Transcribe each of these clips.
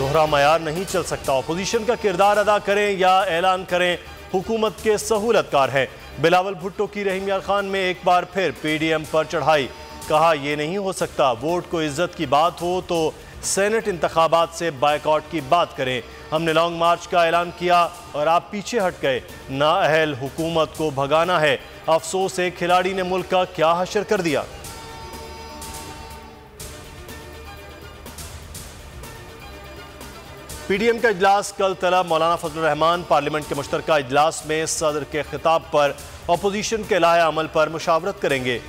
दोहरा मयार नहीं चल सकता। अपोजिशन का किरदार अदा करें या ऐलान करें, हुकूमत के सहूलतकार हैं। बिलावल भुट्टो की रहीम यार खान में एक बार फिर पीडीएम पर चढ़ाई। कहा यह नहीं हो सकता, वोट को इज्जत की बात हो तो सेनेट इंतखाबात से बायकॉट की बात करें। हमने लॉन्ग मार्च का ऐलान किया और आप पीछे हट गए। नाअहल हुकूमत को भगाना है। अफसोस एक खिलाड़ी ने मुल्क का क्या हशर कर दिया। पीडीएम का इजलास कल तलब। मौलाना फजलुर रहमान पार्लियामेंट के मुश्तरका इजलास में सदर के खिताब पर अपोजिशन के लाहे अमल पर मुशावरत करेंगे।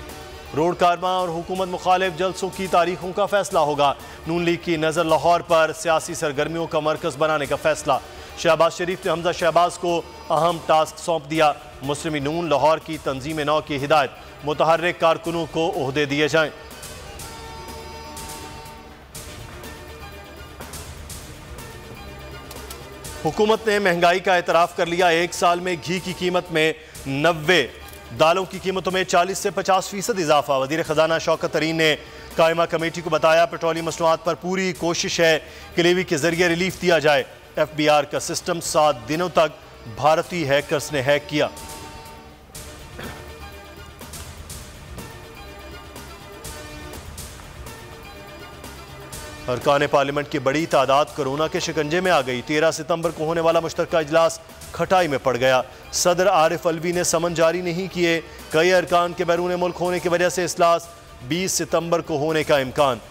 रोड कारवां और हुकूमत मुखालिफ जलसों की तारीखों का फैसला होगा। नून लीग की नज़र लाहौर पर सियासी सरगर्मियों का मरकज बनाने का फैसला। शहबाज शरीफ ने हमजा शहबाज को अहम टास्क सौंप दिया। मुस्लिम नून लाहौर की तंजीम नौ की हिदायत, मुतहर्रिक कारकुनों को ओहदे दिए जाएं। हुकूमत ने महंगाई का एतराफ़ कर लिया। एक साल में घी की कीमत में 90, दालों की कीमतों में 40 से 50% इजाफा। वज़ीर ख़जाना शौकत तरीन ने कायमा कमेटी को बताया, पेट्रोलियम मसनूआत पर पूरी कोशिश है कि लेवी के जरिए रिलीफ दिया जाए। FBI का सिस्टम 7 दिनों तक भारतीय हैकर्स ने हैक किया। अरकान पार्लियामेंट की बड़ी तादाद कोरोना के शिकंजे में आ गई। 13 सितंबर को होने वाला मुश्तरका इजलास खटाई में पड़ गया। सदर आरिफ अलवी ने समन जारी नहीं किए। कई अरकान के बैरून मुल्क होने की वजह से इजलास 20 सितंबर को होने का इम्कान।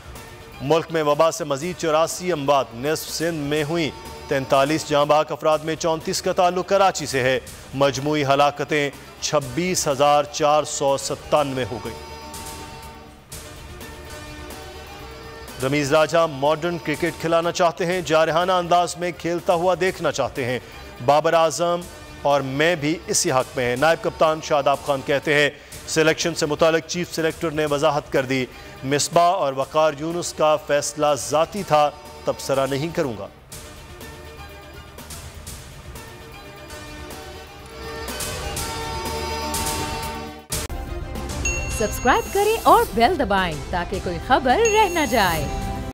मुल्क में वबा से मजीद 84 अमवात। निस्फ सिंध में हुई 43 जांबाक अफराद में 34 का ताल्लुक कराची से है। मजमूई हलाकतें 26,497 हो गई। रमीज राजा मॉडर्न क्रिकेट खिलाना चाहते हैं, जारहाना अंदाज में खेलता हुआ देखना चाहते हैं। बाबर आजम और मैं भी इसी हक में है। नायब कप्तान शादाब खान कहते हैं, सिलेक्शन से मुतालिक चीफ सिलेक्टर ने वजाहत कर दी। मिसबा और वकार यूनुस का फैसला जाती था, तबसरा नहीं करूंगा। सब्सक्राइब करें और बेल दबाएं ताकि कोई खबर रह न जाए।